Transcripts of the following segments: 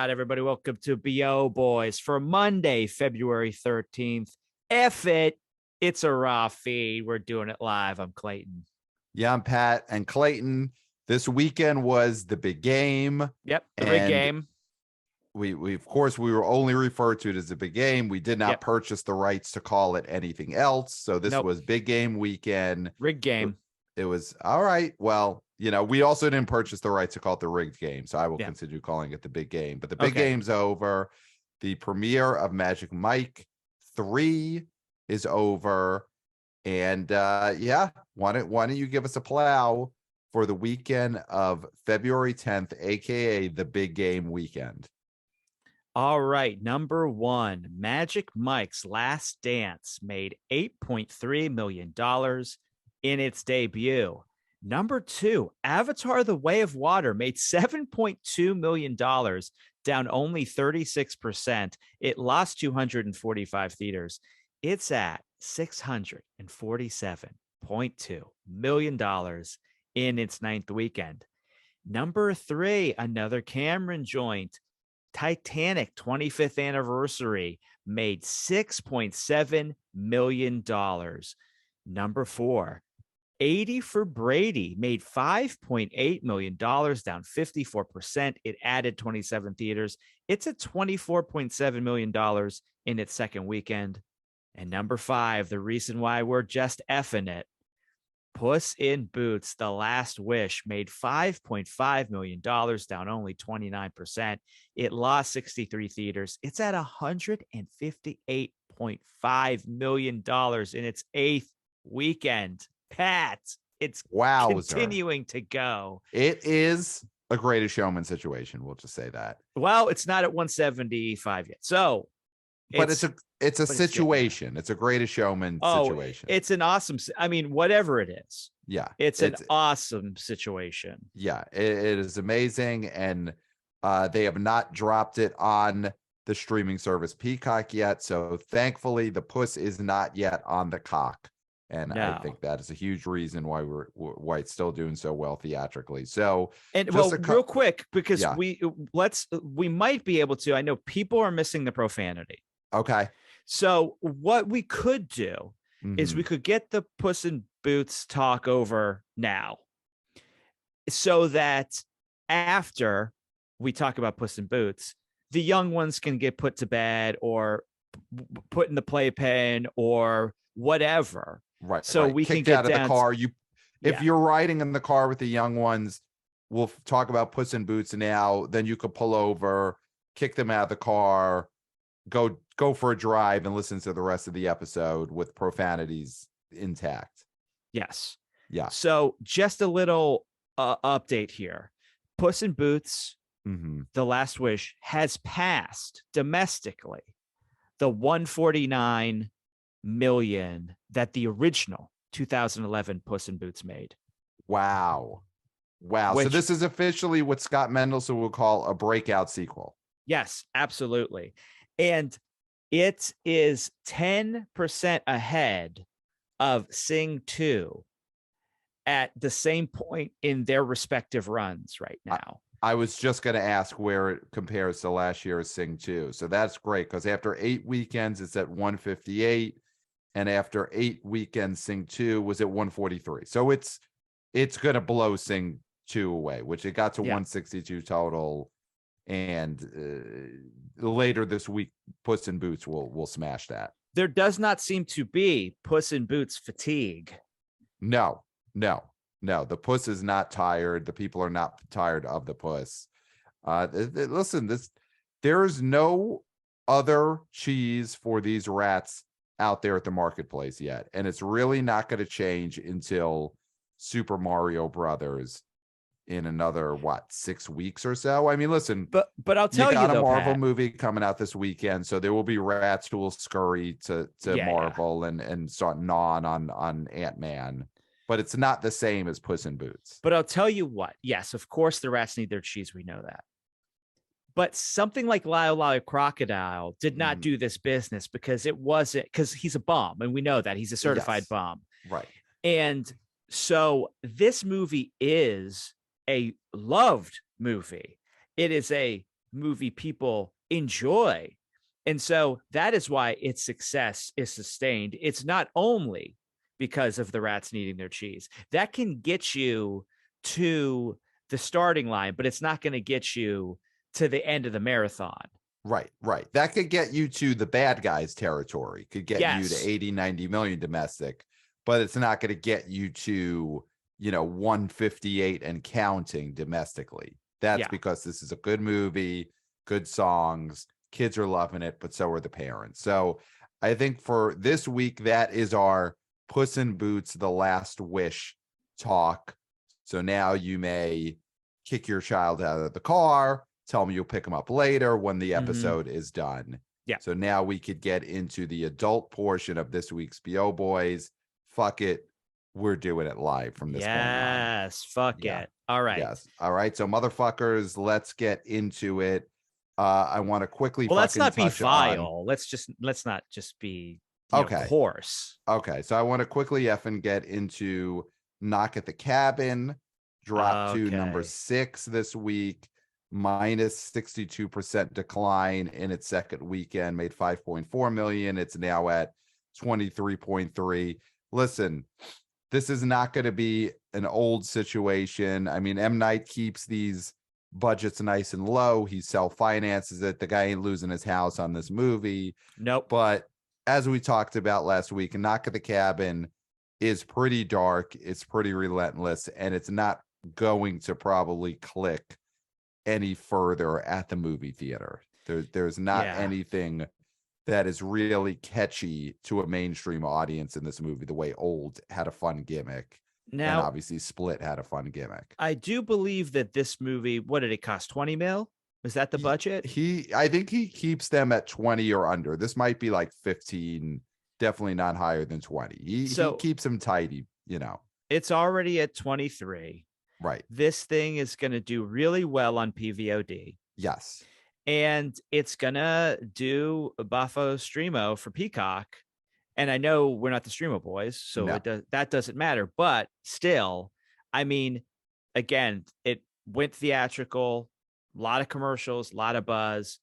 right, everybody. Welcome to BO Boys for Monday, February 13th. F it. It's a raw feed. We're doing it live. I'm Clayton. Yeah, I'm Pat. And Clayton, this weekend was the big game. Yep, the big game. We of course, we were only referred to it as a big game. We did not purchase the rights to call it anything else. So this was big game weekend. Rigged game. It was all right. Well, we also didn't purchase the rights to call it the rigged game. So I will continue calling it the big game. But the big game's over. The premiere of Magic Mike 3 is over. And why don't you give us a plow for the weekend of February 10th, aka the big game weekend? All right, number one, Magic Mike's Last Dance made $8.3 million in its debut. Number two, Avatar: The Way of Water made $7.2 million, down only 36%. It lost 245 theaters. It's at $647.2 million in its ninth weekend. Number three, another Cameron joint, Titanic 25th anniversary made $6.7 million. Number four, 80 for Brady made $5.8 million, down 54%. It added 27 theaters. It's at $24.7 million in its second weekend. And number five, the reason why we're just effing it, Puss in Boots: The Last Wish made $5.5 million, down only 29%. It lost 63 theaters. It's at $158.5 million in its eighth weekend. Pat, it's continuing to go. It is a Greatest Showman situation. We'll just say that. Well, it's not at 175 yet. So, but it's a situation. It's a Greatest Showman situation. It's an awesome. I mean, whatever it is. Yeah, it's an awesome situation. Yeah, it is amazing, and they have not dropped it on the streaming service Peacock yet. So thankfully, the puss is not yet on the cock. And I think that is a huge reason why it's still doing so well theatrically. So, and real quick, because we might be able to. I know people are missing the profanity. Okay. So what we could do is we could get the Puss in Boots talk over now, so that after we talk about Puss in Boots, the young ones can get put to bed or put in the playpen or whatever. Right. So we Kicked can get out of the car. If you're riding in the car with the young ones, we'll talk about Puss in Boots now. Then you could pull over, kick them out of the car, go for a drive, and listen to the rest of the episode with profanities intact. Yes. Yeah. So just a little update here. Puss in Boots, The Last Wish, has passed domestically the 149 million that the original 2011 Puss in Boots made. Wow. So this is officially what Scott Mendelson will call a breakout sequel. Yes, absolutely. And it is 10% ahead of Sing 2 at the same point in their respective runs right now. I was just going to ask where it compares to last year's Sing 2. So that's great, because after 8 weekends, it's at 158. And after 8 weekends, Sing 2 was at 143. So it's going to blow Sing 2 away, which it got to 162 total. And later this week, Puss in Boots will smash that. There does not seem to be Puss in Boots fatigue. No. The puss is not tired. The people are not tired of the puss. Listen, there is no other cheese for these rats out there at the marketplace yet, and it's really not going to change until Super Mario Brothers in another 6 weeks or so. I mean, listen, but I'll tell you, got a Marvel movie coming out this weekend, so there will be rats who will scurry to Marvel and start gnawing on Ant-Man. But it's not the same as Puss in Boots. But I'll tell you what. Yes, of course, the rats need their cheese. We know that. But something like Lyle Lyle Crocodile did not do this business because he's a bum. And we know that he's a certified bum. Right. And so this movie is a loved movie. It is a movie people enjoy. And so that is why its success is sustained. It's not only because of the rats needing their cheese. That can get you to the starting line, but it's not going to get you to the end of the marathon. Right, right. That could get you to the bad guys territory, could get you to Yes. 80, 90 million domestic, but it's not going to get you to, 158 and counting domestically. That's Yeah. because this is a good movie, good songs, kids are loving it, but so are the parents. So I think for this week, that is our Puss in Boots, The Last Wish talk. So now you may kick your child out of the car, tell them you'll pick them up later when the episode is done. Yeah. So now we could get into the adult portion of this week's BO Boys. Fuck it. We're doing it live from this point on. Yes. Fuck it. All right. Yes. All right. So motherfuckers, let's get into it. I want to quickly Let's not be vile. on... Let's not just be okay. coarse. Okay. So I want to quickly effing get into Knock at the Cabin. Drop to number 6 this week. Minus 62% decline in its second weekend, made 5.4 million. It's now at 23.3. Listen, this is not going to be an old situation. I mean, M. Night keeps these budgets nice and low. He self-finances it. The guy ain't losing his house on this movie. Nope. But as we talked about last week, Knock at the Cabin is pretty dark. It's pretty relentless, and it's not going to probably click any further at the movie theater. There's not anything that is really catchy to a mainstream audience in this movie the way Old had a fun gimmick. Now, and obviously Split had a fun gimmick. I do believe that this movie, what did it cost? 20 mil? Was that the budget? I think he keeps them at 20 or under. This might be like 15, definitely not higher than 20. He keeps them tidy, It's already at 23. Right. This thing is going to do really well on PVOD. Yes. And it's going to do Buffo Streamo for Peacock. And I know we're not the Streamo boys, so that doesn't matter. But still, I mean, again, it went theatrical, a lot of commercials, a lot of buzz.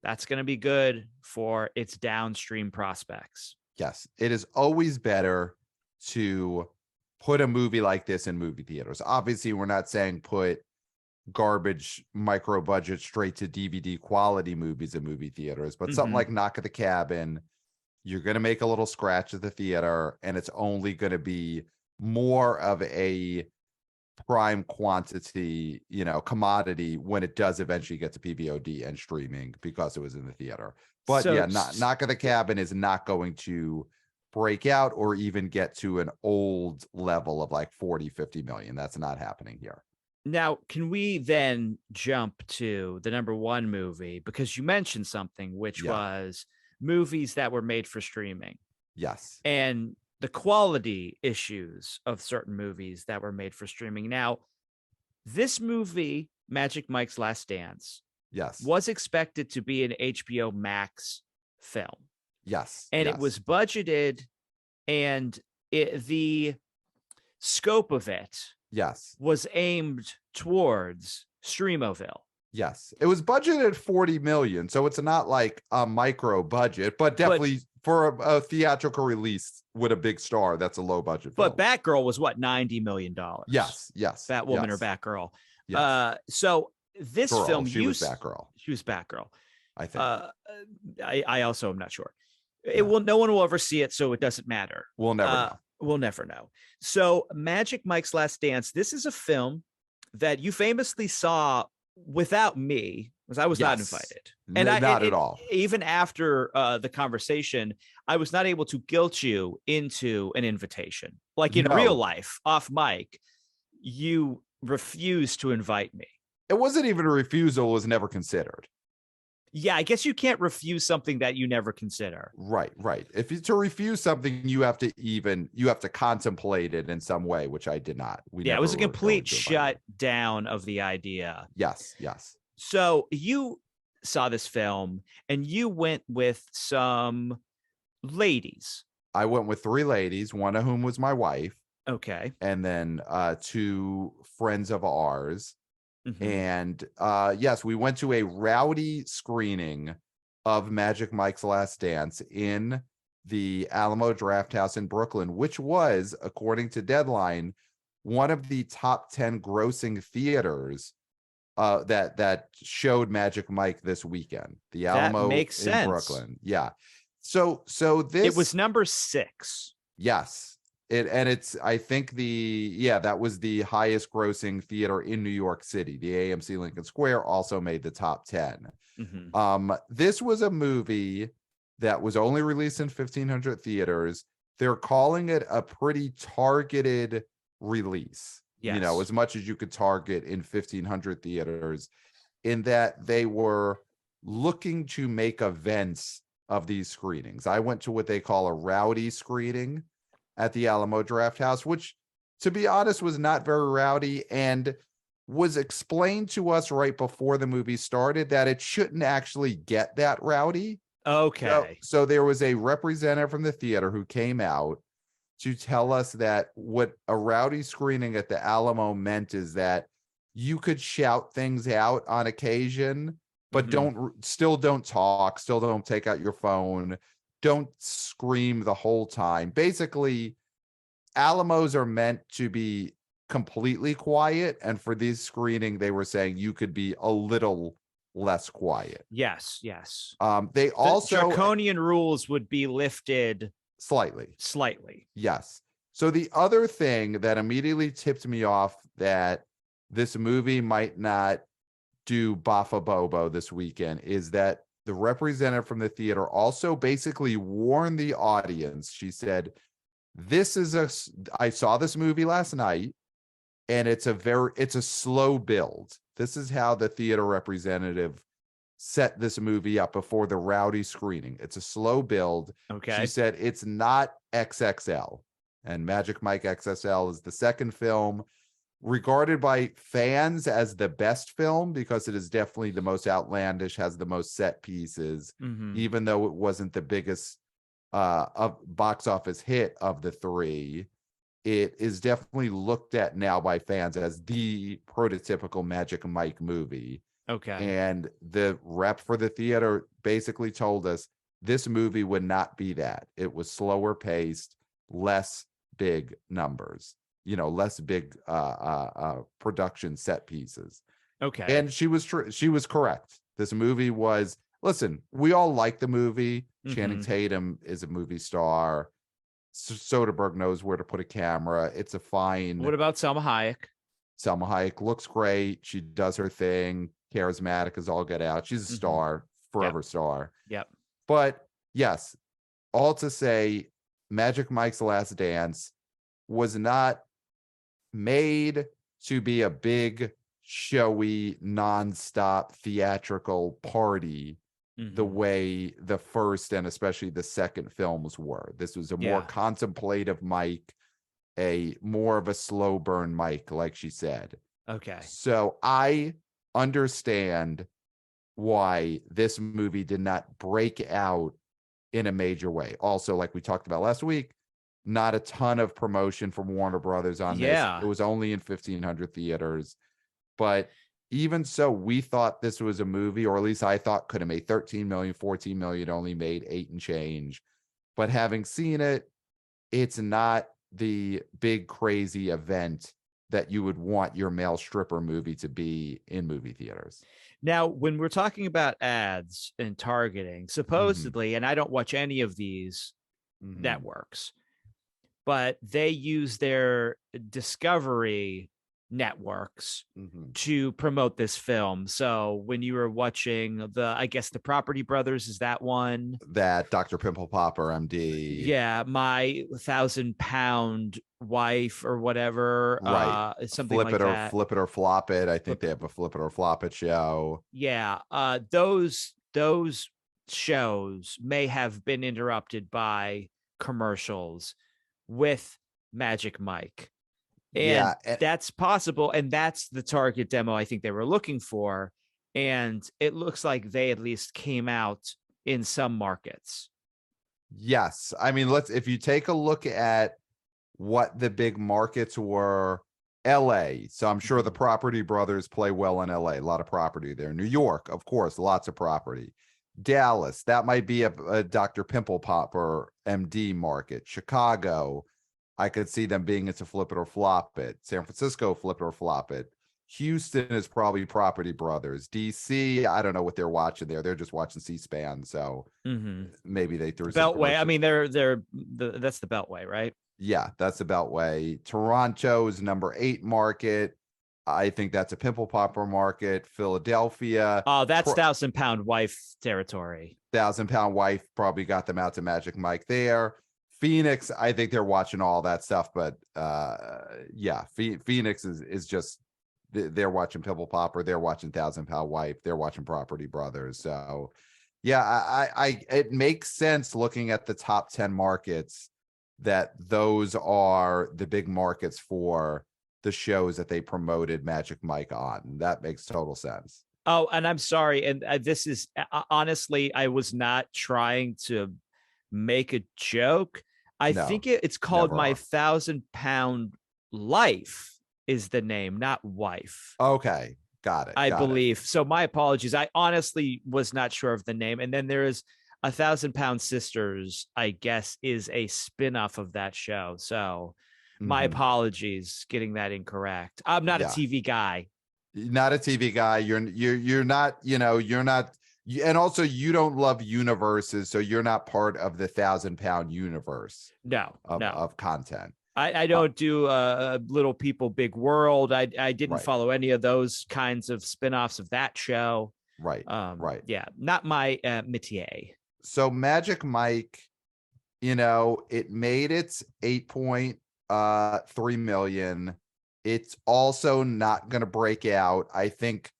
That's going to be good for its downstream prospects. Yes. It is always better to put a movie like this in movie theaters. Obviously, we're not saying put garbage micro budget straight to DVD quality movies in movie theaters, but something like Knock at the Cabin, you're going to make a little scratch at the theater, and it's only going to be more of a prime quantity, commodity when it does eventually get to PVOD and streaming because it was in the theater. But Knock at the Cabin is not going to break out or even get to an Old level of like 40, 50 million. That's not happening here. Now, can we then jump to the number 1 movie? Because you mentioned something, which was movies that were made for streaming. Yes. And the quality issues of certain movies that were made for streaming. Now, this movie, Magic Mike's Last Dance, was expected to be an HBO Max film. Yes. And it was budgeted, and the scope of it was aimed towards Streamoville. Yes. It was budgeted at 40 million. So it's not like a micro budget, but definitely for a theatrical release with a big star, that's a low budget film. But Batgirl was what, $90 million? Yes. Batwoman or Batgirl. Yes. So this film, she was Batgirl. She was Batgirl. I think. I also am not sure. No one will ever see it, so it doesn't matter. We'll never know. We'll never know. So Magic Mike's Last Dance, this is a film that you famously saw without me, because I was not invited. And not at all. Even after the conversation, I was not able to guilt you into an invitation. Like in real life, off mic, you refused to invite me. It wasn't even a refusal, it was never considered. Yeah, I guess you can't refuse something that you never consider. Right. If you to refuse something, you have to contemplate it in some way, which I did not. It was a complete shut down of the idea. Yes. So you saw this film and you went with some ladies. I went with 3 ladies, one of whom was my wife. Okay. And then 2 friends of ours. Mhm. And yes, we went to a rowdy screening of Magic Mike's Last Dance in the Alamo Drafthouse in Brooklyn, which was, according to Deadline, one of the top 10 grossing theaters that showed Magic Mike this weekend. The That Alamo makes in sense. Brooklyn. Yeah. So It was this, number 6. yes. It's I think that was the highest grossing theater in New York City. The AMC Lincoln Square also made the top 10. Mhm. This was a movie that was only released in 1,500 theaters. They're calling it a pretty targeted release, Yes. as much as you could target in 1,500 theaters, in that they were looking to make events of these screenings. I went to what they call a rowdy screening at the Alamo Drafthouse, which, to be honest, was not very rowdy, and was explained to us right before the movie started that it shouldn't actually get that rowdy. So, Okay. so there was a representative from the theater who came out to tell us that what a rowdy screening at the Alamo meant is that you could shout things out on occasion, but Mhm. don't talk, still don't take out your phone, don't scream the whole time. Basically, Alamos are meant to be completely quiet, and for this screening, they were saying you could be a little less quiet. Yes, yes. They The also draconian rules would be lifted slightly. slightly. Yes. So the other thing that immediately tipped me off that this movie might not do Bafa Bobo this weekend is that the representative from the theater also basically warned the audience. She said, I saw this movie last night, and it's a slow build. This is how the theater representative set this movie up before the rowdy screening. It's a slow build. She Okay. said it's not XXL, and Magic Mike XXL is the second film, regarded by fans as the best film because it is definitely the most outlandish, has the most set pieces, Mhm. even though it wasn't the biggest of box office hit of the three. It is definitely looked at now by fans as the prototypical Magic Mike movie. Okay. And the rep for the theater basically told us this movie would not be that. It was slower paced, less big numbers, less big production set pieces. Okay. And she was correct. This movie was, listen, we all like the movie. Channing Mhm. Tatum is a movie star. Soderbergh knows where to put a camera. It's a fine. What about Selma Hayek? Selma Hayek looks great. She does her thing. Charismatic as all get out. She's a Mhm. star, Yep. forever star. Yep. But yes, all to say, Magic Mike's Last Dance was not made to be a big, showy, nonstop theatrical party the Mhm. way the first and especially the second films were. This was a more Yeah. contemplative Mike, a more of a slow burn Mike, like she said. Okay. So I understand why this movie did not break out in a major way. Also, like we talked about last week, not a ton of promotion from Warner Brothers on this. It Yeah. was only in 1,500 theaters. But even so, we thought this was a movie, or at least I thought could have made 13 million, 14 million, only made 8 and change. But having seen it, it's not the big crazy event that you would want your male stripper movie to be in movie theaters. Now, when we're talking about ads and targeting, Mm-hmm. supposedly, and I don't watch any of these Mm-hmm. networks, but they use their discovery networks Mm-hmm. to promote this film. So when you were watching I guess the Property Brothers, is that one? That Dr. Pimple Popper, MD. Yeah, my 1,000-pound wife or whatever, Right. something like that. Flip it or flop it. I think Flip they it. have a flip it or flop it show. Yeah, those shows may have been interrupted by commercials with Magic Mike. And Yeah. And that's possible. And that's the target demo I think they were looking for. And it looks like they at least came out in some markets. yes. I mean, if you take a look at what the big markets were LA. So I'm sure the Mhm. Property Brothers play well in LA. A lot of property there. New York, of course, lots of property. Dallas, that might be a Dr. Pimple Popper MD market. Chicago, I could see them being into flip it or flop it. San Francisco, flip it or flop it. Houston is probably Property Brothers. DC, I don't know what they're watching there. They're just watching C-SPAN. So Mhm. maybe they threw some Beltway. I commercials. mean, that's the Beltway, right? Yeah, that's the Beltway. Toronto is number 8 market. I think that's a pimple popper market. Philadelphia, Oh, that's 1,000-pound wife territory. 1,000-pound wife probably got them out to Magic Mike there. Phoenix, I think they're watching all that stuff, but yeah, Phoenix is just they're watching pimple popper, they're watching 1,000-pound wife, they're watching Property Brothers. So yeah, I it makes sense looking at the top 10 markets that those are the big markets for the shows that they promoted Magic Mike on. That makes total sense. Oh, and I'm sorry. And this is honestly, I was not trying to make a joke. I No, think it's called never My are. 1,000-Pound Life is the name, not wife, Okay, got it, I got it. believe. So my apologies. I honestly was not sure of the name. And then there is 1,000-Pound Sisters, I guess, is a spin-off of that show. So my Mhm. apologies getting that incorrect. I'm not a Yeah, TV guy. not a TV guy. You're not, you're not, and also you don't love universes, so you're not part of the 1,000-pound universe No, of no. content. I Uh, don't do Little People Big World. I didn't right, follow any of those kinds of spin-offs of that show. right, right. Yeah, not my métier. So Magic Mike, it made its 8.3 million. It's also not going to break out. I think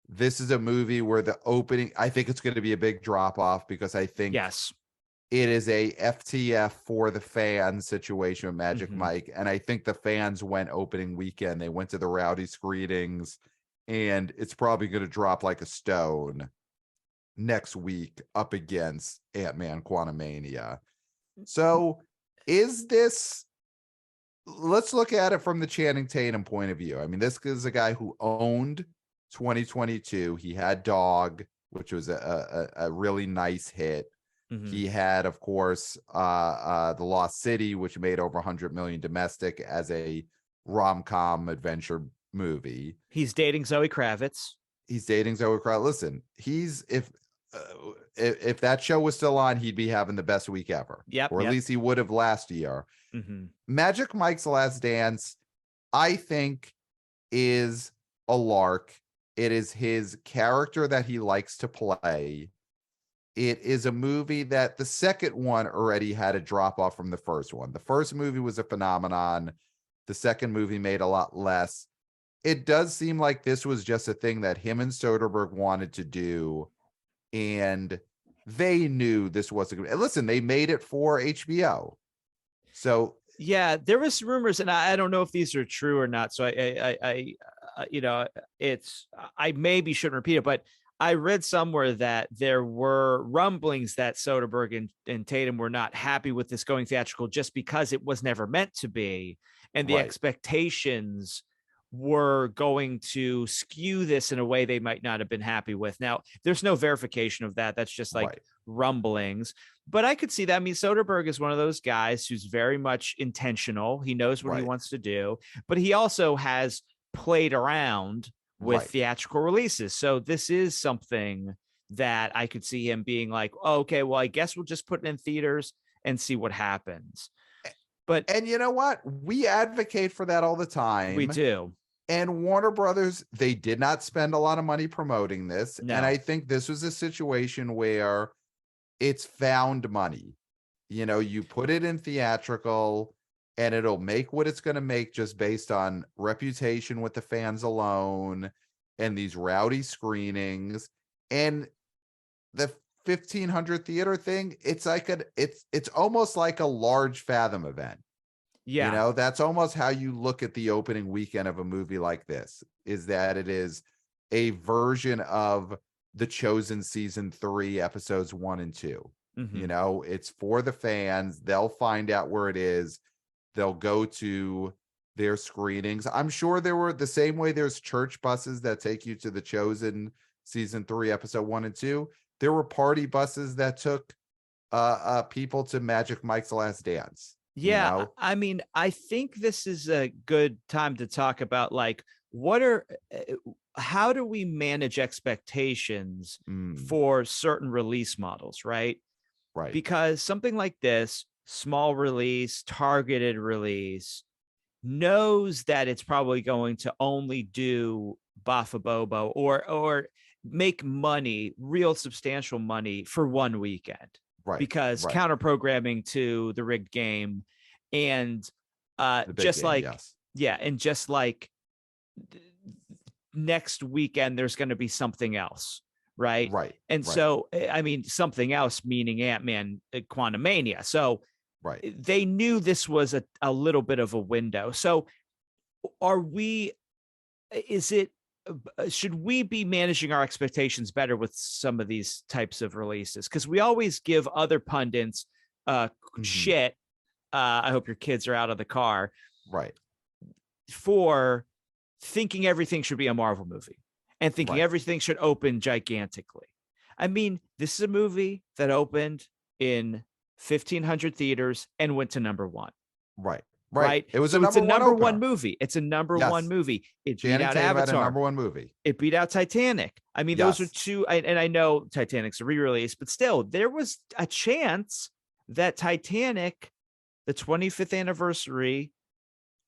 this is a movie where the opening, I think it's going to be a big drop off because I think Yes. it is a FTF for the fans situation with Magic Hmm. Mike. And I think the fans went opening weekend. They went to the rowdy screenings, and it's probably going to drop like a stone next week up against Ant-Man Quantumania. So is this, let's look at it from the Channing Tatum point of view. I mean, this is a guy who owned 2022. He had Dog, which was a really nice hit. Hmm. He had, of course, The Lost City, which made over 100 million domestic as a rom-com adventure movie. He's dating Zoe Kravitz. He's dating Zoe Kravitz. Listen, if that show was still on, he'd be having the best week ever, Yep, or at yep. least he would have last year. Hmm. Magic Mike's Last Dance, I think, is a lark. It is his character that he likes to play. It is a movie that the second one already had a drop off from the first one. The first movie was a phenomenon. The second movie made a lot less. It does seem like this was just a thing that him and Soderbergh wanted to do, and they knew this wasn't good. Listen, they made it for HBO. So Yeah, there was rumors, and I don't know if these are true or not. So it's I maybe shouldn't repeat it, but I read somewhere that there were rumblings that Soderbergh and Tatum were not happy with this going theatrical just because it was never meant to be, and the right, expectations were going to skew this in a way they might not have been happy with. Now, there's no verification of that. That's just like right, rumblings. But I could see that. I mean, Soderbergh is one of those guys who's very much intentional. He knows what he right, wants to do, but he also has played around with right. theatrical releases. So this is something that I could see him being like, oh, okay, well, I guess we'll just put it in theaters and see what happens. But And you know what? We advocate for that all the we time. do. And Warner Brothers, they did not spend a lot of money promoting this. And No. I think this was a situation where it's found money. You put it in theatrical and it'll make what it's going to make just based on reputation with the fans alone and these rowdy screenings. And the 1,500 theater thing, it's almost like a large Fathom event. Yeah. That's almost how you look at the opening weekend of a movie like this, is that it is a version of The Chosen season 3, episodes 1 and 2. Mm-hmm. It's for the fans. They'll find out where it is. They'll go to their screenings. I'm sure there were the same way there's church buses that take you to The Chosen season 3, episode 1 and 2. There were party buses that took people to Magic Mike's Last Dance. You Yeah, know, I mean, I think this is a good time to talk about like what are how do we manage expectations for certain release models, right? right, Because something like this, small release, targeted release, knows that it's probably going to only do Bafabobo or make money, real substantial money for one weekend right, because right. counter programming to the rigged game and The big just game, like yes, yeah, and just like next weekend there's going to be something else, right? right, And right, so I mean something else meaning Ant-Man Quantumania. So right. they knew this was a little bit of a window. So are we is it should we be managing our expectations better with some of these types of releases because we always give other pundits Mm-hmm. shit. I hope your kids are out of the car Right, for thinking everything should be a Marvel movie and thinking right, everything should open gigantically. I mean, this is a movie that opened in 1,500 theaters and went to number one. right, right. Right? It was a So it's a number one number one opener. movie. It's a number one Yes, movie. It beat Channing out Tatum had a Avatar. number one movie. It beat out Titanic. I mean, those are Yes, two, and I know Titanic's a re-release, but still, there was a chance that Titanic, the 25th anniversary,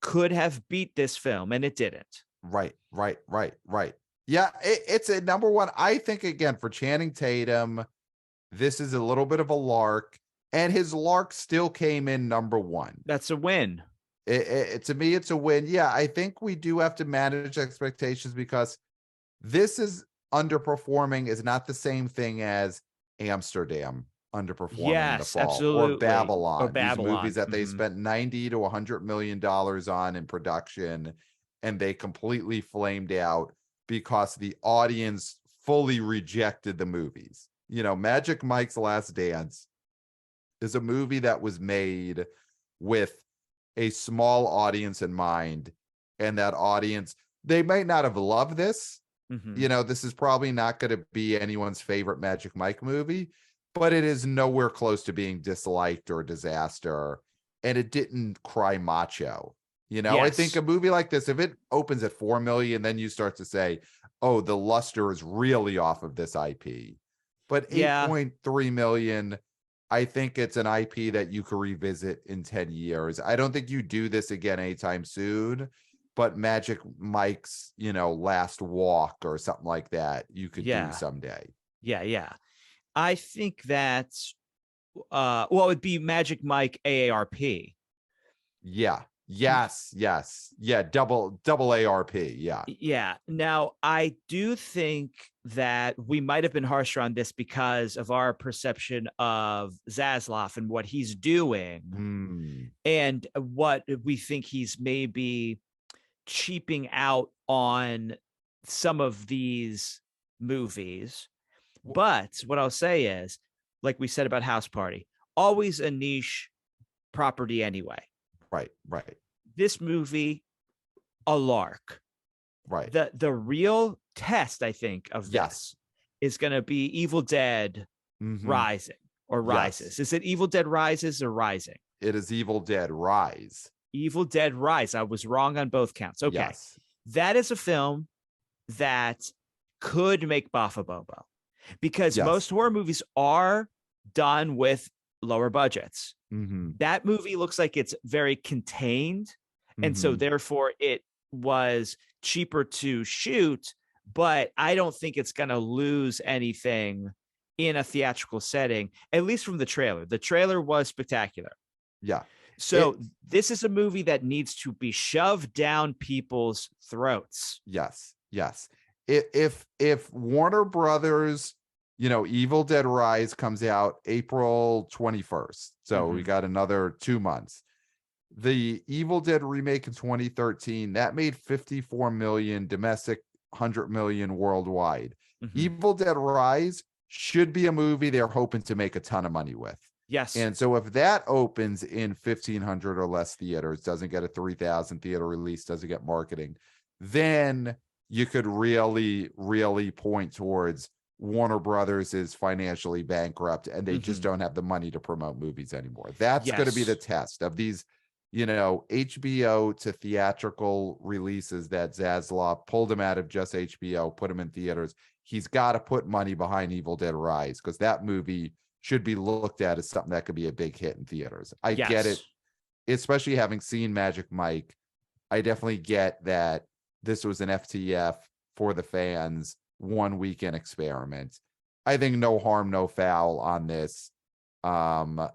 could have beat this film, and it didn't. right, right, right, right. Yeah, it's a number one. I think again for Channing Tatum, this is a little bit of a lark, and his lark still came in number one. That's a win. To me, it's a win. Yeah, I think we do have to manage expectations because this is underperforming is not the same thing as Amsterdam underperforming in the Yes, fall or absolutely. Or Babylon, these movies Babylon. that they spent 90 to $100 million on in production and they completely flamed out because the audience fully rejected the movies. You know, Magic Mike's Last Dance is a movie that was made with a small audience in mind, and that audience, they might not have loved this. Mm-hmm. You know, this is probably not going to be anyone's favorite Magic Mike movie, but it is nowhere close to being disliked or a disaster. And it didn't cry macho. You know, I think Yes. a movie like this, if it opens at 4 million, then you start to say, oh, the luster is really off of this IP. But Yeah. 8.3 million, I think it's an IP that you could revisit in 10 years. I don't think you do this again anytime soon, but Magic Mike's, you know, Last Walk or something like that, you could do Yeah. someday. Yeah. Yeah. I think that well, it'd be Magic Mike AARP. Yeah. Yes. Yes. Yeah. Double ARP. Yeah. Yeah. Now, I do think that we might have been harsher on this because of our perception of Zaslav and what he's doing Mm. and what we think he's maybe cheaping out on some of these movies. But what I'll say is, like we said about House Party, always a niche property anyway. Right. Right. This movie, a lark. Right. The real test, I think, of Yes. this is going to be Evil Dead Rising or Rises. Yes. Is it Evil Dead Rises or Rising? It is Evil Dead Rise. Evil Dead Rise. I was wrong on both counts. Okay. Yes. That is a film that could make Bafabobo because Yes. most horror movies are done with lower budgets. Mm-hmm. That movie looks like it's very contained. And so therefore it was cheaper to shoot, but I don't think it's going to lose anything in a theatrical setting, at least from the trailer. The trailer was spectacular. Yeah. So this is a movie that needs to be shoved down people's throats. Yes. Yes. If Warner Brothers, you know, Evil Dead Rise comes out April 21st. So we got another 2 months. The Evil Dead remake in 2013, that made 54 million domestic, 100 million worldwide. Evil Dead Rise should be a movie they're hoping to make a ton of money with. Yes. And so if that opens in 1,500 or less theaters, doesn't get a 3,000 theater release, doesn't get marketing, then you could really, really point towards Warner Brothers is financially bankrupt and they just Hmm. don't have the money to promote movies anymore. That's going to be the Yes. test of these, HBO to theatrical releases that Zaslav pulled him out of just HBO, put him in theaters. He's got to put money behind Evil Dead Rise because that movie should be looked at as something that could be a big hit in theaters. I get it, Yes. especially having seen Magic Mike. I definitely get that this was an FTF for the fans, 1 weekend experiment. I think no harm, no foul on this. Not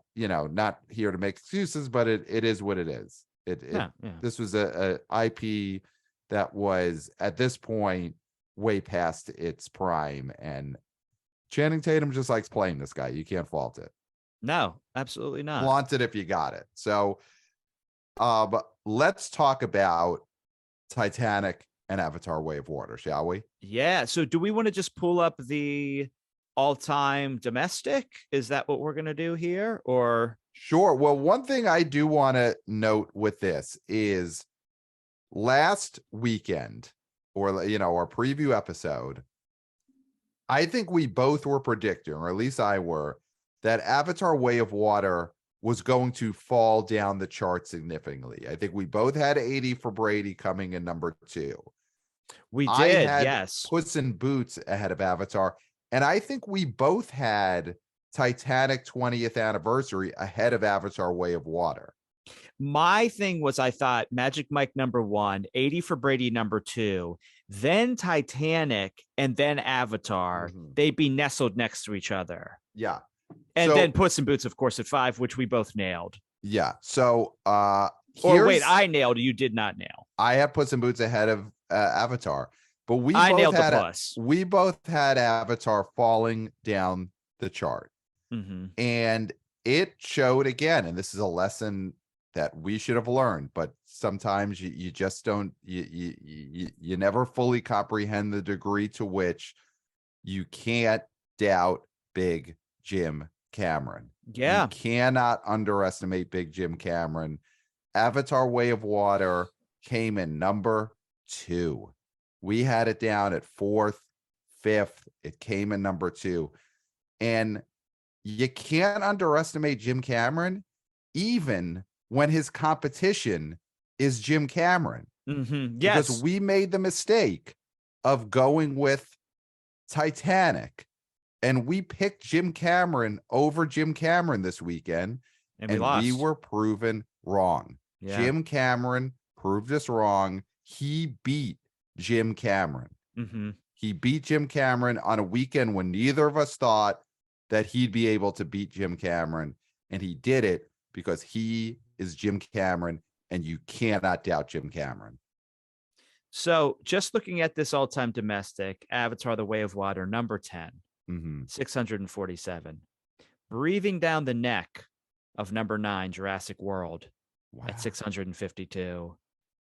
here to make excuses, but it is what it is. Yeah. Yeah. This was a IP that was at this point way past its prime, and Channing Tatum just likes playing this guy. You can't fault it. No, absolutely not. Flaunt it if you got it. So, let's talk about Titanic and Avatar: Way of Water, shall we? Yeah. So do we want to just pull up the all-time domestic? Is that what we're going to do here? Or Sure. Well, one thing I do want to note with this is last weekend, or our preview episode, I think we both were predicting, or at least I were, that Avatar: Way of Water was going to fall down the chart significantly. I think we both had 80 for Brady coming in number 2. we I did, had yes. Puss in Boots ahead of Avatar, and I think we both had Titanic 20th anniversary ahead of Avatar: Way of Water. My thing was I thought Magic Mike number 1, 80 for Brady number 2, then Titanic, and then Avatar. Mhm. They'd be nestled next to each other. Yeah. And then So Puss in Boots, of course, at 5, which we both nailed. yeah. So Or wait, here's I nailed, you did not nail. I had Puss in Boots ahead of Avatar, but I nailed the Puss. we both had Avatar falling down the chart, Mm-hmm. and it showed again. And this is a lesson that we should have learned, but sometimes you just don't you never fully comprehend the degree to which you can't doubt Big Jim Cameron. You Yeah. cannot underestimate Big Jim Cameron. Avatar: Way of Water came in number 2. We had it down at 4th, 5th. It came in number 2. And you can't underestimate Jim Cameron, even when his competition is Jim Cameron. Mm-hmm. Because Yes. we made the mistake of going with Titanic, and we picked Jim Cameron over Jim Cameron this weekend, And we and lost. we were proven wrong. Yeah. Jim Cameron proved us wrong. He beat Jim Cameron. Mm-hmm. He beat Jim Cameron on a weekend when neither of us thought that he'd be able to beat Jim Cameron. And he did it because he is Jim Cameron, and you cannot doubt Jim Cameron. So just looking at this all-time domestic, Avatar: The Way of Water, number 10, 647. Breathing Down the Neck of number 9, Jurassic World, Wow. at 652.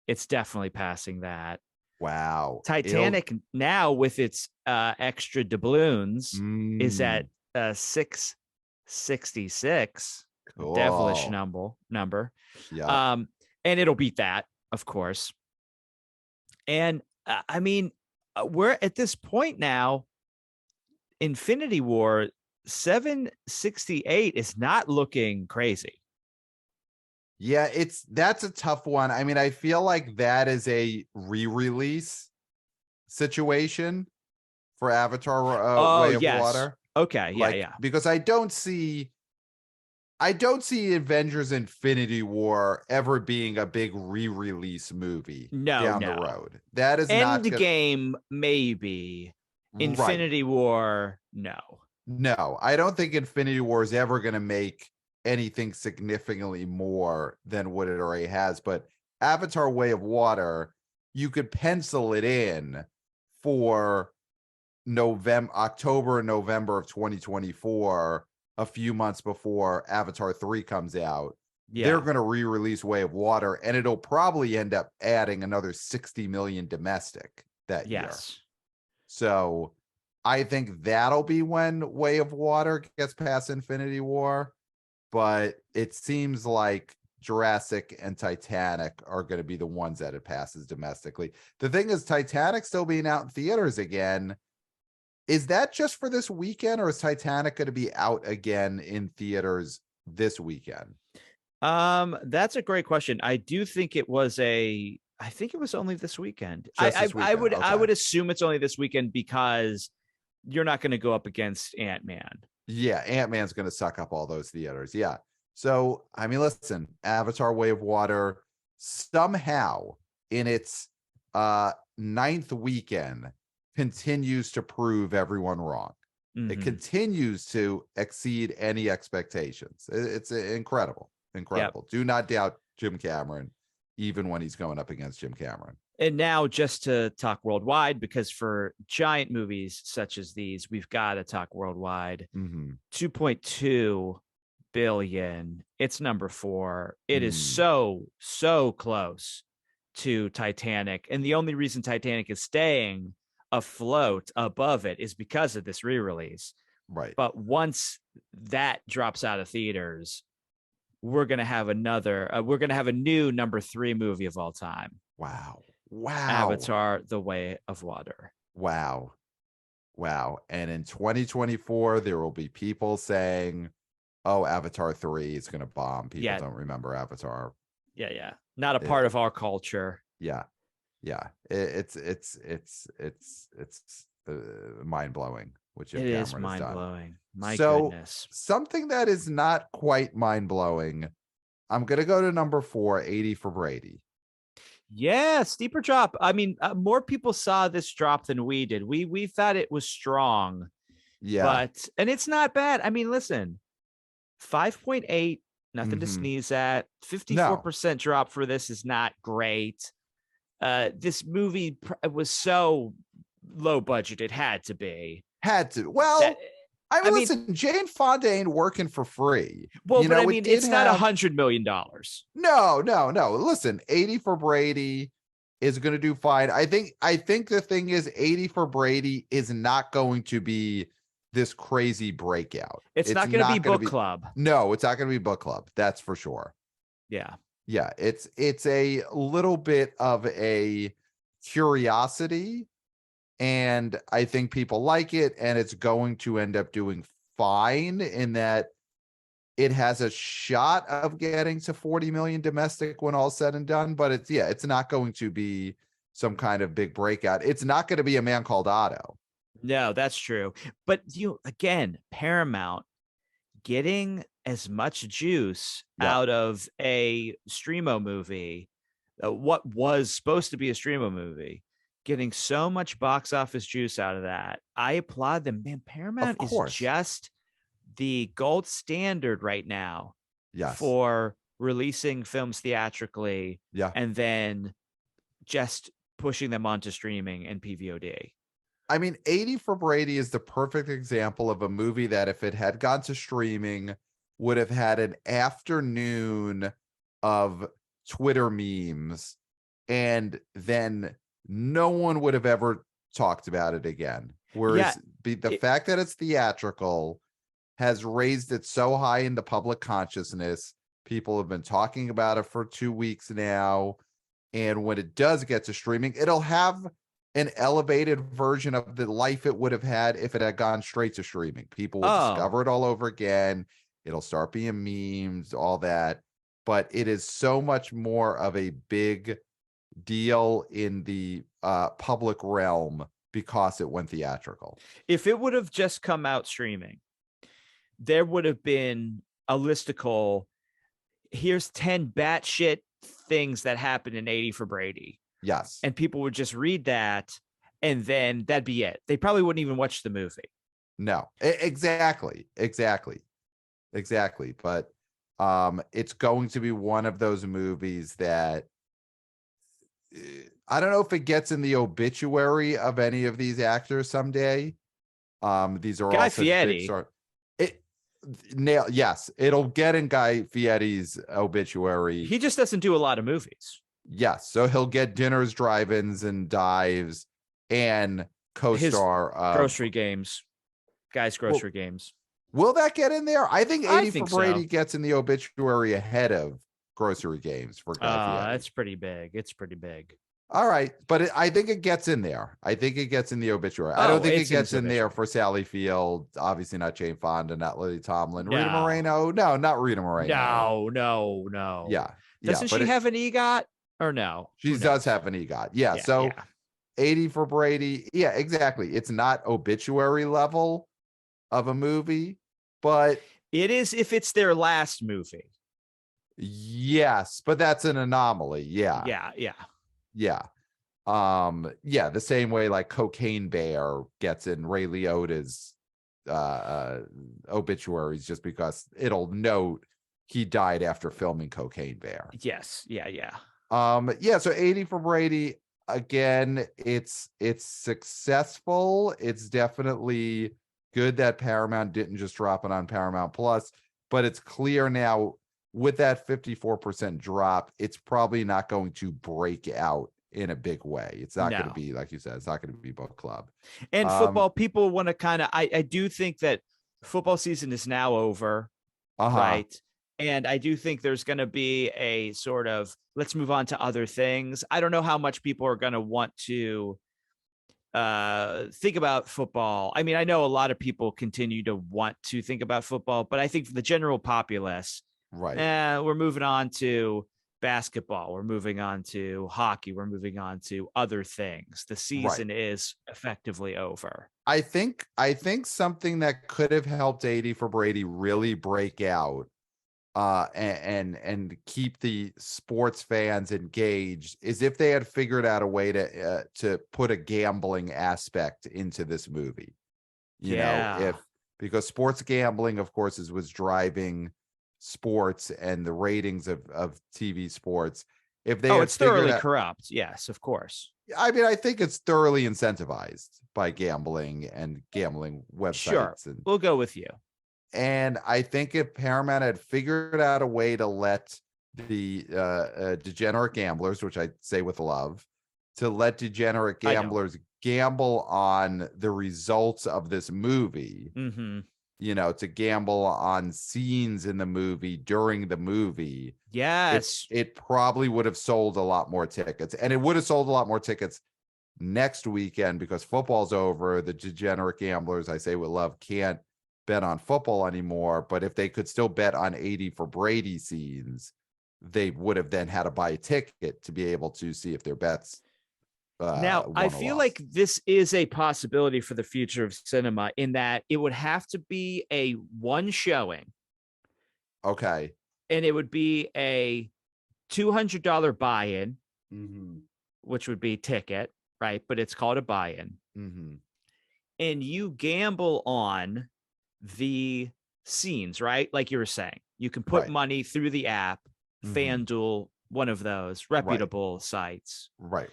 It's definitely passing that. Wow. Titanic now with its extra doubloons is at 666. Cool. Devilish number. Yeah. And it'll beat that, of course. And I mean, we're at this point now. Infinity War 768 is not looking crazy. Yeah, that's a tough one. I mean, I feel like that is a re-release situation for Avatar Way of Water. Okay, yeah. Because I don't see Avengers Infinity War ever being a big re-release movie down the road. That is not Endgame, maybe. Infinity War, no. No, I don't think Infinity War is ever going to make anything significantly more than what it already has. But Avatar: Way of Water, you could pencil it in for October and November of 2024, a few months before Avatar 3 comes out. Yeah. They're going to re-release Way of Water, and it'll probably end up adding another 60 million domestic that year. So I think that'll be when Way of Water gets past Infinity War. but it seems like Jurassic and Titanic are going to be the ones that it passes domestically. The thing is, Titanic still being out in theaters again. Is that just for this weekend, or is Titanic going to be out again in theaters this weekend? That's a great question. I think it was only this weekend. Just this I weekend. would I Okay. would assume it's only this weekend because you're not going to go up against Ant-Man. Yeah, Ant-Man's going to suck up all those theaters. Yeah. So, I mean, listen, Avatar Way of Water somehow in its ninth weekend continues to prove everyone wrong. It Mhm. continues to exceed any expectations. It's incredible. Incredible. Do not doubt Jim Cameron, even when he's going up against Jim Cameron. And now just to talk worldwide, because for giant movies such as these, we've got to talk worldwide. 2.2 billion. It's number 4. It is so close to Titanic. And the only reason Titanic is staying afloat above it is because of this re-release. Right. But once that drops out of theaters, we're going to have a new number 3 movie of all time. Wow. Avatar, The Way of Water. Wow. And in 2024, there will be people saying, oh, Avatar 3 is going to bomb. People don't remember Avatar. Yeah. Not a part of our culture. Yeah. It's mind blowing, which Jim Cameron has done. Mind blowing. My goodness. Something that is not quite mind blowing. I'm going to go to number 4, 80 for Brady. Yeah, steeper drop. I mean, more people saw this drop than we did. We thought it was strong. Yeah. And it's not bad. I mean, listen, 5.8, nothing to sneeze at. 54% drop for this is not great. This movie was so low budget, it had to be. Well, I mean, listen, Jane Fonda ain't working for free. Well, but I mean, it's not $100 million. No. Listen, 80 for Brady is going to do fine. I think the thing is 80 for Brady is not going to be this crazy breakout. It's not going to be book club. No, it's not going to be book club. That's for sure. Yeah. It's a little bit of a curiosity. And I think people like it, and it's going to end up doing fine in that it has a shot of getting to 40 million domestic when all said and done. But it's not going to be some kind of big breakout. It's not going to be A Man Called Otto. No, that's true. But again, Paramount getting as much juice out of a Streamo movie, what was supposed to be a Streamo movie, getting so much box office juice out of that. I applaud them. Man, Paramount is just the gold standard right now for releasing films theatrically and then just pushing them onto streaming and PVOD. I mean, 80 for Brady is the perfect example of a movie that if it had gone to streaming would have had an afternoon of Twitter memes, and then no one would have ever talked about it again. Whereas the fact that it's theatrical has raised it so high in the public consciousness. People have been talking about it for 2 weeks now. And when it does get to streaming, it'll have an elevated version of the life it would have had if it had gone straight to streaming. People will discover it all over again. It'll start being memes, all that. But it is so much more of a big deal in the public realm because it went theatrical. If it would have just come out streaming, there would have been a listicle. Here's 10 batshit things that happened in 80 for Brady. Yes. And people would just read that, and then that'd be it. They probably wouldn't even watch the movie. No, exactly. But it's going to be one of those movies that I don't know if it gets in the obituary of any of these actors someday. These are Guy all such Fieri. big stars. Yes, it'll get in Guy Fieri's obituary. He just doesn't do a lot of movies. Yes, so he'll get dinners, drive-ins, and dives, and co-star grocery games. Guy's grocery games. Will that get in there? I think I 80 for think Brady so. gets in the obituary ahead of Grocery Games for Guy Fieri. That's pretty big. It's pretty big. All right, but I think it gets in there. I think it gets in the obituary. I don't Oh, think it it's in gets his in there obituary. for Sally Field. Obviously not Jane Fonda, not Lily Tomlin. Rita No, Moreno. No, not Rita Moreno. no. Yeah, yeah, Doesn't but she have an EGOT or no? she Who does knows? have an EGOT. Yeah, Yeah, so yeah. 80 for Brady. Yeah, exactly. It's not obituary level of a movie, but It is if it's their last movie. yes, but that's an anomaly. Yeah, Yeah, yeah. yeah. Yeah, the same way like Cocaine Bear gets in Ray Liotta's obituaries just because it'll note he died after filming Cocaine Bear. Yes, yeah, yeah. Yeah, so 80 for Brady. Again, it's successful. It's definitely good that Paramount didn't just drop it on Paramount Plus, but it's clear now with that 54% drop, it's probably not going to break out in a big way. It's not going to No. be, like you said, it's not going to be book club. And football, people want to kind of, I do think that football season is now over, Uh-huh. right? And I do think there's going to be a sort of, let's move on to other things. I don't know how much people are going to want to think about football. I mean, I know a lot of people continue to want to think about football, but I think for the general populace, Right. we're moving on to basketball. We're moving on to hockey. We're moving on to other things. The Right. season is effectively over. I think something that could have helped 80 for Brady really break out and keep the sports fans engaged is if they had figured out a way to put a gambling aspect into this movie. Yeah. If because sports gambling, of course, was driving sports and the ratings of TV sports. If they Oh, had it's figured thoroughly out, corrupt. Yes, of course. I mean, I think it's thoroughly incentivized by gambling and gambling Sure. websites and We'll go with you. I think if Paramount had figured out a way to let the degenerate gamblers, which I say with love, to let degenerate I don't. gamblers gamble on the results of this movie, Mm-hmm. to gamble on scenes in the movie during the movie, Yes. it probably would have sold a lot more tickets. And it would have sold a lot more tickets next weekend because football's over. The degenerate gamblers, I say with love, can't bet on football anymore, but if they could still bet on 80 for Brady scenes, they would have then had to buy a ticket to be able to see if their bets Now, I won or feel lost. like this is a possibility for the future of cinema in that it would have to be a one showing Okay. and it would be a $200 buy-in, Mm-hmm. which would be ticket, right? But it's called a buy-in. Mm-hmm. And you gamble on the scenes, right? Like you were saying, you can put Right. money through the app, Mm-hmm. FanDuel, one of those Right. reputable sites. Right.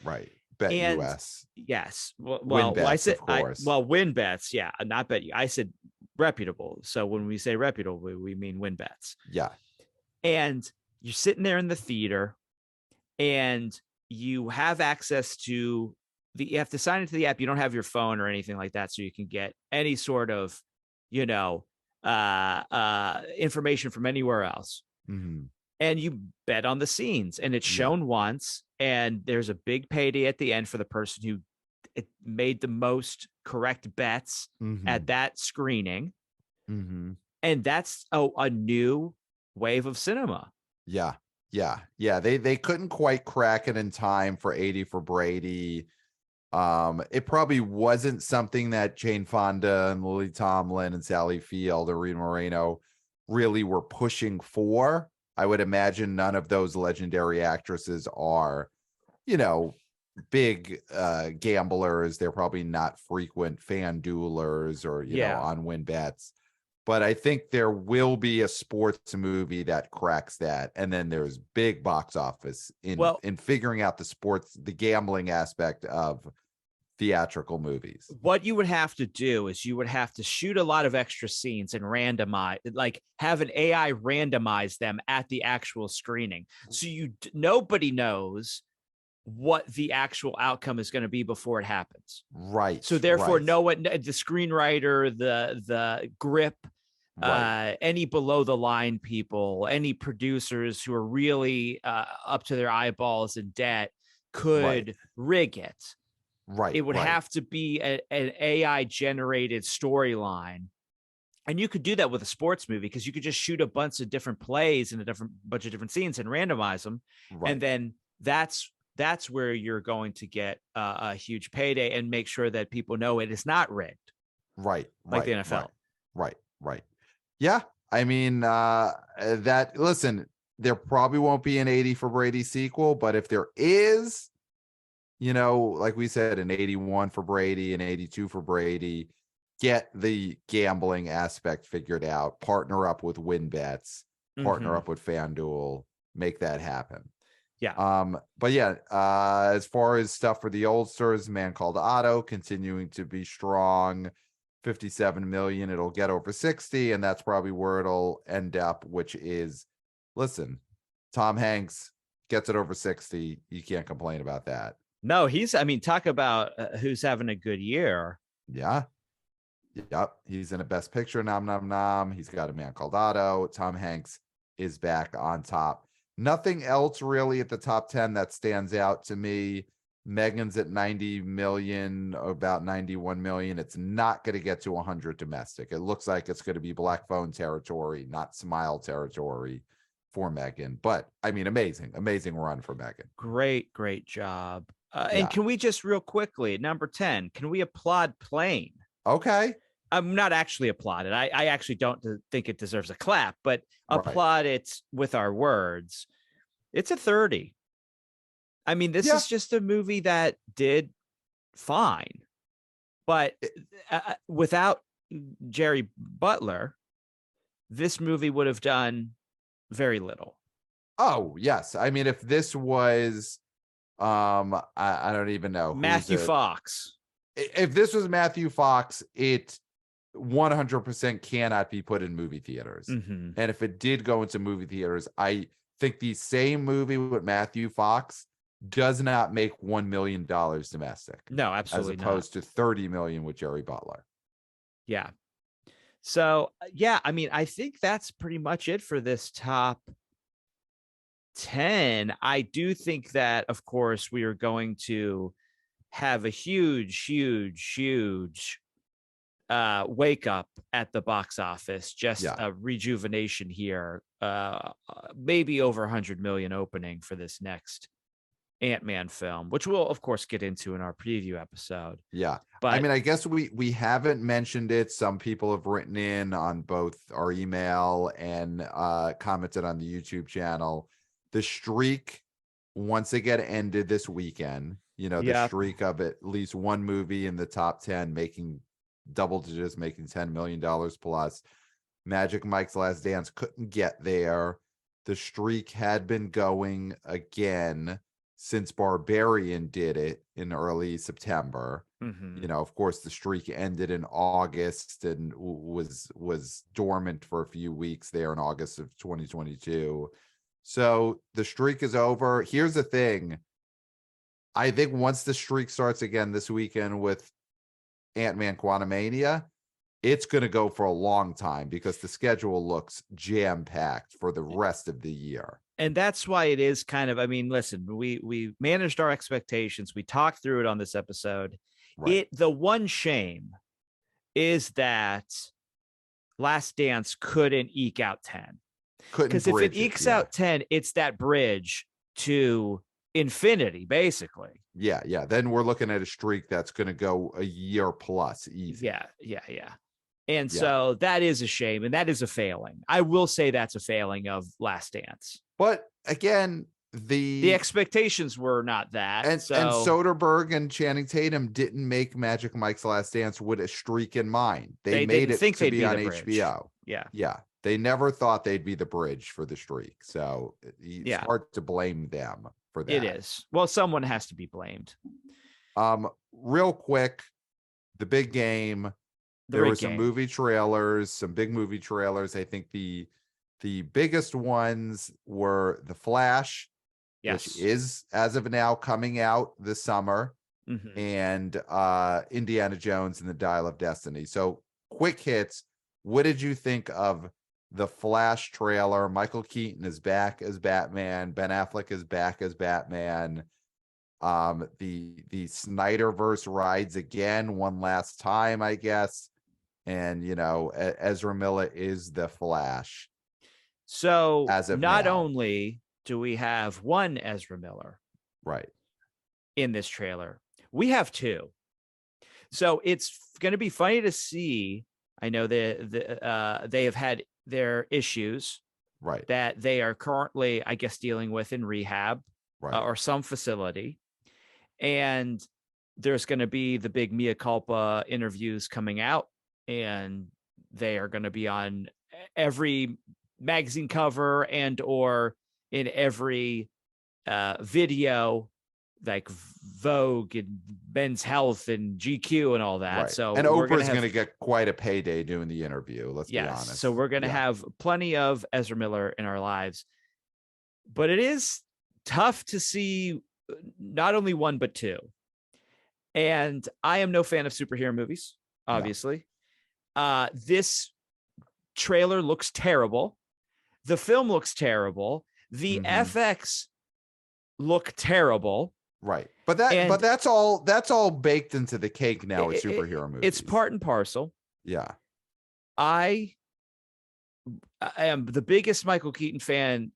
Bet And US. yes, Win I bets, said of course. win bets, yeah, not bet you. I said reputable. So when we say reputable, we mean win bets. Yeah. And you're sitting there in the theater and you have access to you have to sign into the app. You don't have your phone or anything like that. So you can get any sort of, you know, information from anywhere else. Mm-hmm. And you bet on the scenes and it's Yeah. shown once. And there's a big payday at the end for the person who made the most correct bets Mm-hmm. at that screening. Mm-hmm. And that's a new wave of cinema. Yeah. They couldn't quite crack it in time for 80 for Brady. It probably wasn't something that Jane Fonda and Lily Tomlin and Sally Field or Rita Moreno really were pushing for. I would imagine none of those legendary actresses are, big gamblers. They're probably not frequent fan duelers or, Yeah. on win bets. But I think there will be a sports movie that cracks that. And then there's big box office in figuring out the gambling aspect of theatrical movies. What you would have to do is you would have to shoot a lot of extra scenes and randomize, like have an AI randomize them at the actual screening. So nobody knows what the actual outcome is going to be before it happens. Right. So therefore, right. no one, the screenwriter, the grip, Right. Any below the line people, any producers who are really up to their eyeballs in debt Right. could rig it. It Right. would Right. have to be an AI generated storyline. And you could do that with a sports movie because you could just shoot a bunch of different plays and a bunch of different scenes and randomize them. And Right. then that's where you're going to get a huge payday and make sure that people know it is not rigged Right. like the Right. Right. NFL. Right. Right. Yeah. I mean, listen, there probably won't be an 80 for Brady sequel, but if there is, like we said, an 81 for Brady, an 82 for Brady, get the gambling aspect figured out, partner up with WinBets, partner up with FanDuel, make that happen. Yeah. But yeah, as far as stuff for the oldsters, Man Called Otto continuing to be strong, 57 million. It'll get over 60, and that's probably where it'll end up, which is, listen, Tom Hanks gets it over 60. You can't complain about that. No, talk about who's having a good year. Yeah. Yep. He's in a Best Picture nom nom nom. He's got a Man Called Otto. Tom Hanks is back on top. Nothing else really at the top 10 that stands out to me. Megan's at 90 million, about 91 million. It's not going to get to 100 domestic. It looks like it's going to be Black Phone territory, not Smile territory for Megan. But I mean, amazing run for Megan. Great job. And Yeah. can we just real quickly, number 10, can we applaud Plane? Okay. I'm not actually applaud it. I actually don't think it deserves a clap, but applaud it with our words. It's a 30. I mean, this is just a movie that did fine, but without Jerry Butler, this movie would have done very little. Oh, yes. I mean, if this was, I don't even know. Matthew Fox. If this was Matthew Fox, it 100% cannot be put in movie theaters. And if it did go into movie theaters, I think the same movie with Matthew Fox does not make $1 million domestic. No, absolutely not. As opposed to 30 million with Jerry Butler. Yeah. So, yeah, I mean, I think that's pretty much it for this top 10. I do think that, of course, we are going to have a huge wake up at the box office, just a rejuvenation here, maybe over 100 million opening for this next Ant-Man film, which we'll of course get into in our preview episode. Yeah. But I mean, I guess we haven't mentioned it. Some people have written in on both our email and commented on the YouTube channel. The streak, once again, ended this weekend. The streak of at least one movie in the top 10 making double digits, making $10 million plus. Magic Mike's Last Dance couldn't get there. The streak had been going again since Barbarian did it in early September. Of course, the streak ended in August and was dormant for a few weeks there in August of 2022. So the streak is over. Here's the thing. I think once the streak starts again this weekend with Ant-Man Quantumania, it's going to go for a long time because the schedule looks jam-packed for the rest of the year. And that's why it is kind of, I mean, listen, we managed our expectations. We talked through it on this episode. Right. The one shame is that Last Dance couldn't eke out 10. Because if it ekes out 10, it's that bridge to infinity, basically. Yeah. Then we're looking at a streak that's going to go a year plus easy. Yeah. And so that is a shame, and that is a failing. I will say that's a failing of Last Dance. But again, the expectations were not that. And Soderbergh and Channing Tatum didn't make Magic Mike's Last Dance with a streak in mind. They made it to be on HBO. Yeah. They never thought they'd be the bridge for the streak. So it's hard to blame them for that. It is. Well, someone has to be blamed. Real quick, the big game. There were some movie trailers, some big movie trailers. I think the biggest ones were The Flash, which is as of now coming out this summer, and Indiana Jones and the Dial of Destiny. So quick hits. what did you think of the Flash trailer? Michael Keaton is back as Batman. Ben Affleck is back as Batman. The Snyderverse rides again one last time, I guess. And Ezra Miller is the Flash So as of not now. only do we have one Ezra Miller Right. in this trailer, we have two. So it's going to be funny to see. I know they have had their issues Right. that they are currently, I guess, dealing with in rehab Right. or some facility. And there's going to be the big mea culpa interviews coming out, and they are going to be on every magazine cover and or in every video, like Vogue and Men's Health and GQ and all that. Right. So And we're Oprah's going to get quite a payday doing the interview. Let's be yes. honest. So we're going to have plenty of Ezra Miller in our lives, but it is tough to see not only one but two. And I am no fan of superhero movies, obviously. No. This trailer looks terrible. The film looks terrible. The FX look terrible. Right. But that's all baked into the cake now with superhero movies. It's part and parcel. Yeah. I am the biggest Michael Keaton fan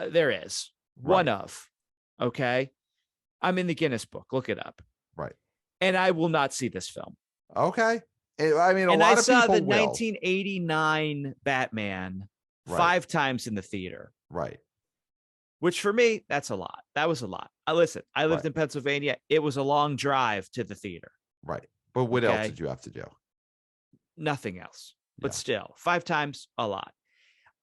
there is. One of. Okay. I'm in the Guinness Book. Look it up. Right. And I will not see this film. Okay. I mean, I saw the 1989 Batman 5 times in the theater. Right. Which for me, that's a lot. That was a lot. I lived in Pennsylvania. It was a long drive to the theater. Right. But what else did you have to do? Nothing else. But still, 5 times, a lot.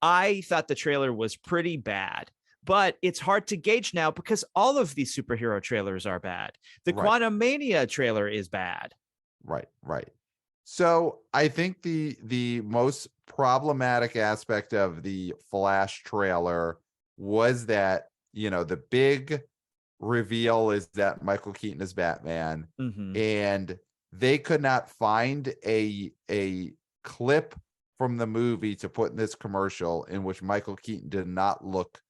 I thought the trailer was pretty bad. But it's hard to gauge now because all of these superhero trailers are bad. The Quantum Mania trailer is bad. Right. So I think the most problematic aspect of the Flash trailer was that, the big reveal is that Michael Keaton is Batman, and they could not find a clip from the movie to put in this commercial in which Michael Keaton did not look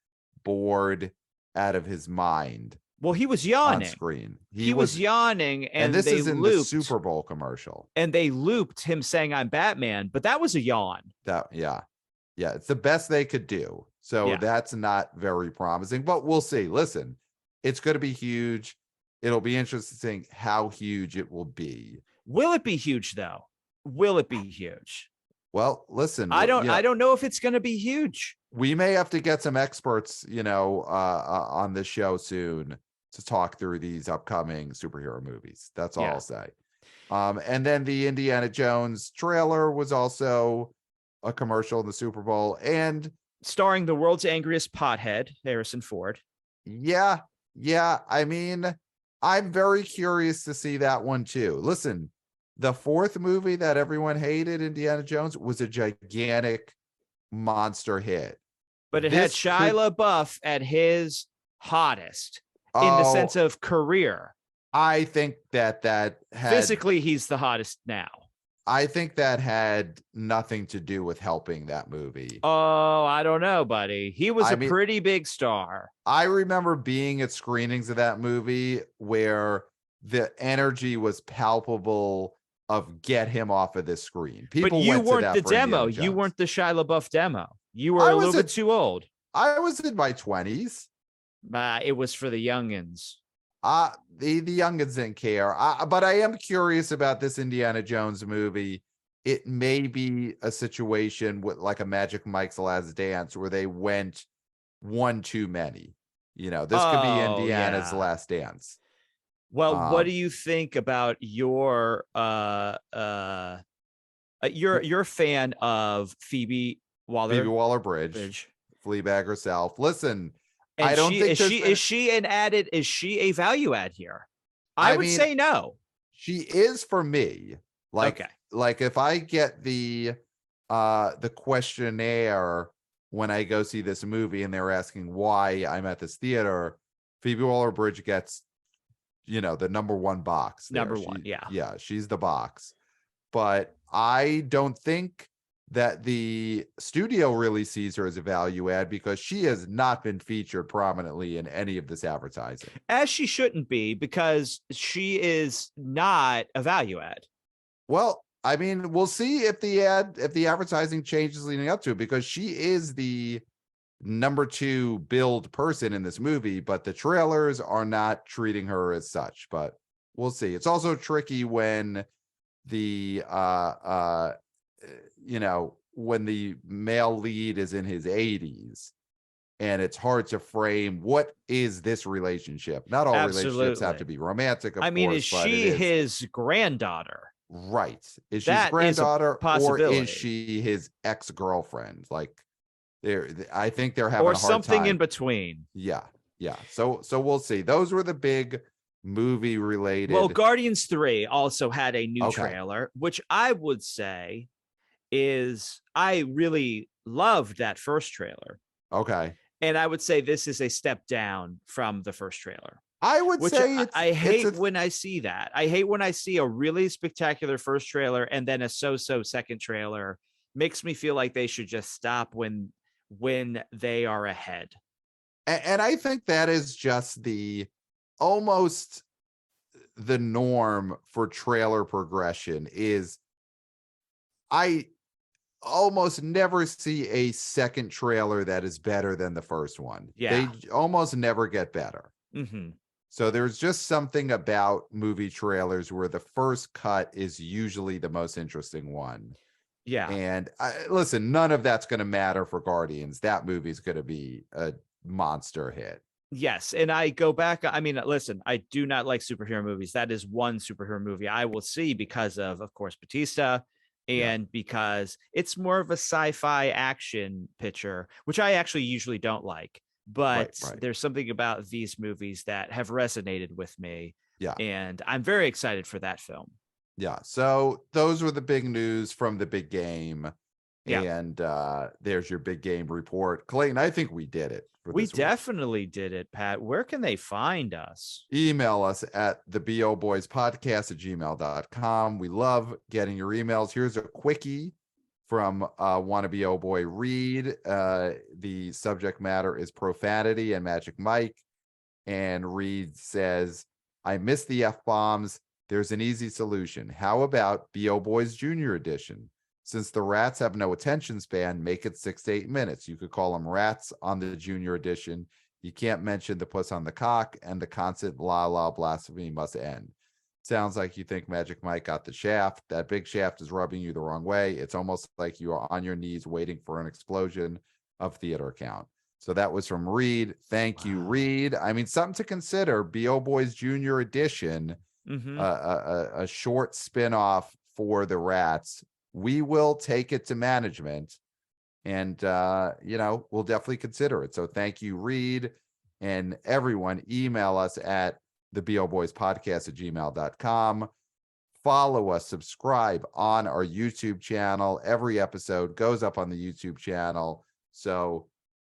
bored out of his mind. Well, he was yawning on screen. He was yawning, and this is in looped, the Super Bowl commercial. And they looped him saying, "I'm Batman," but that was a yawn. Yeah, it's the best they could do. So that's not very promising, but we'll see. Listen, it's going to be huge. It'll be interesting how huge it will be. Will it be huge though? Will it be huge? Well, listen, I don't know if it's going to be huge. We may have to get some experts, on this show soon to talk through these upcoming superhero movies. That's all I'll say. And then the Indiana Jones trailer was also a commercial in the Super Bowl and starring the world's angriest pothead, Harrison Ford. Yeah. I mean, I'm very curious to see that one too. Listen, the 4th movie that everyone hated, Indiana Jones, was a gigantic monster hit. But it had Shia LaBeouf at his hottest in the sense of career. I think that had physically he's the hottest now. I think that had nothing to do with helping that movie. Oh, I don't know, buddy. He was pretty big star. I remember being at screenings of that movie where the energy was palpable of get him off of this screen. But you weren't the demo. You weren't the Shia LaBeouf demo. You were a little bit too old. I was in my 20s. It was for the youngins. The youngins didn't care. But I am curious about this Indiana Jones movie. It may be a situation with like a Magic Mike's Last Dance where they went one too many. This could be Indiana's Last Dance. Well, what do you think about your you're a fan of Phoebe Waller-Bridge, Fleabag herself. Listen, and I don't think is she a value add here? I would say no. She is for me. Like if I get the questionnaire when I go see this movie and they're asking why I'm at this theater, Phoebe Waller-Bridge gets the number 1 box. Number 1, yeah. Yeah, she's the box. But I don't think that the studio really sees her as a value add because she has not been featured prominently in any of this advertising. As she shouldn't be, because she is not a value add. Well, I mean, we'll see if the advertising changes leading up to it, because she is the number 2 billed person in this movie, but the trailers are not treating her as such. But we'll see. It's also tricky when the when the male lead is in his 80s, and it's hard to frame what is this relationship. Not all relationships have to Absolutely. be romantic, of I mean, is course, but it she is. his granddaughter? Right. Is she his That is a granddaughter, or is possibility. she his ex-girlfriend? Like, I think they're having Or a hard something in time. between. Yeah. Yeah. So we'll see. Those were the big movie Well, related. Guardians 3 also had a new Okay. trailer, which I would say is, I really loved that first trailer. Okay. And I would say this is a step down from the first trailer, I would which say I it's hate when I see that. I hate when I see a really spectacular first trailer and then a so-so second trailer. Makes me feel like they should just stop when they are ahead. and I think that is just almost the norm for trailer progression. Is I almost never see a second trailer that is better than the first one. Yeah. They almost never get better. Mm-hmm. So there's just something about movie trailers where the first cut is usually the most interesting one. Yeah. And listen, none of that's going to matter for Guardians. That movie's going to be a monster hit. Yes. And I go back. I mean, listen, I do not like superhero movies. That is one superhero movie I will see because of course, Batista, Yeah. and because it's more of a sci-fi action picture, which I actually usually don't like. But Right. there's something about these movies that have resonated with me. Yeah. And I'm very excited for that film. Yeah. So those were the big news from the big game. Yeah. And there's your big game report. Clayton, I think we did it for We this week. definitely did it, Pat. Where can they find us? Email us at theboboyspodcast@gmail.com. We love getting your emails. Here's a quickie from Wannabe Oh Boy Reed. The subject matter is profanity and Magic Mike. And Reed says, I miss the F-bombs. There's an easy solution. How about B.O. Boys Junior Edition? Since the rats have no attention span, make it 6 to 8 minutes. You could call them rats on the Junior Edition. You can't mention the puss on the cock, and the constant la la blasphemy must end. Sounds like you think Magic Mike got the shaft. That big shaft is rubbing you the wrong way. It's almost like you are on your knees waiting for an explosion of theater count. So that was from Reed. Thank you, Reed. I mean, something to consider. B.O. Boys Junior Edition, a short spinoff for the rats. We will take it to management, and we'll definitely consider it. So thank you, Reed, and everyone. Email us at theboboyspodcast@gmail.com. Follow us, subscribe on our YouTube channel. Every episode goes up on the YouTube channel. So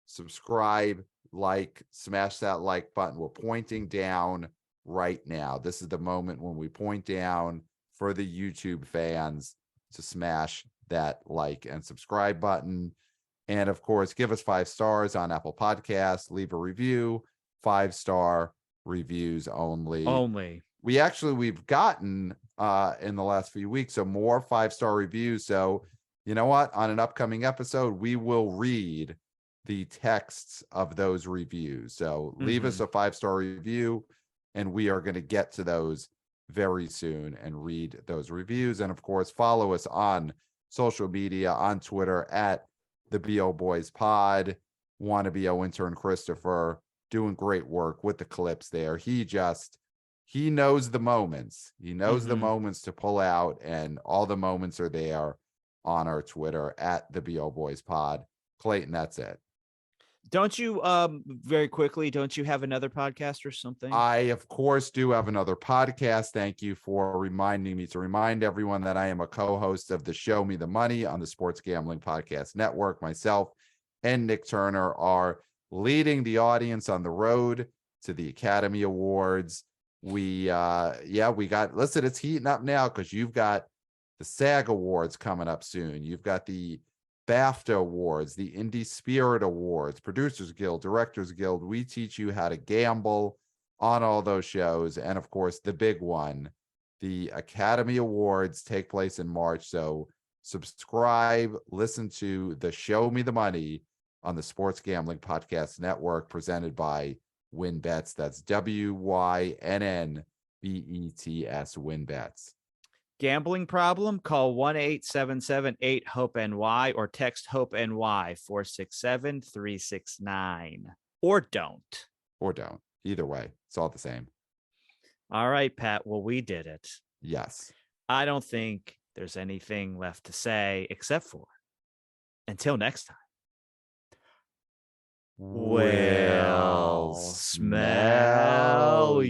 subscribe, like, smash that like button. We're pointing down right now. This is the moment when we point down for the YouTube fans to smash that like and subscribe button. And of course, give us 5 stars on Apple Podcasts, leave a review, 5-star reviews only. We've gotten in the last few weeks some more 5-star reviews. So you know what? On an upcoming episode, we will read the texts of those reviews. So leave us a 5-star review, and we are going to get to those very soon and read those reviews. And of course, follow us on social media, on Twitter at the BO Boys Pod. Wannabe O intern Christopher doing great work with the clips there. He knows the moments. He knows the moments to pull out, and all the moments are there on our Twitter at the BO Boys Pod. Clayton, that's it. Don't you, very quickly, don't you have another podcast or something? I, of course, do have another podcast. Thank you for reminding me to remind everyone that I am a co-host of the Show Me the Money on the Sports Gambling Podcast Network. Myself and Nick Turner are leading the audience on the road to the Academy Awards. Listen, it's heating up now because you've got the SAG Awards coming up soon. You've got the BAFTA Awards, the Indie Spirit Awards, Producers Guild, Directors Guild. We teach you how to gamble on all those shows. And of course, the big one, the Academy Awards take place in March. So subscribe, listen to the Show Me the Money on the Sports Gambling Podcast Network, presented by WinBets. That's WYNNBETS, WinBets. Gambling problem? Call 1-877-8-HOPE-NY or text HOPE-NY 467-369. Or don't. Or don't. Either way, it's all the same. All right, Pat. Well, we did it. Yes. I don't think there's anything left to say except for until next time. We'll smell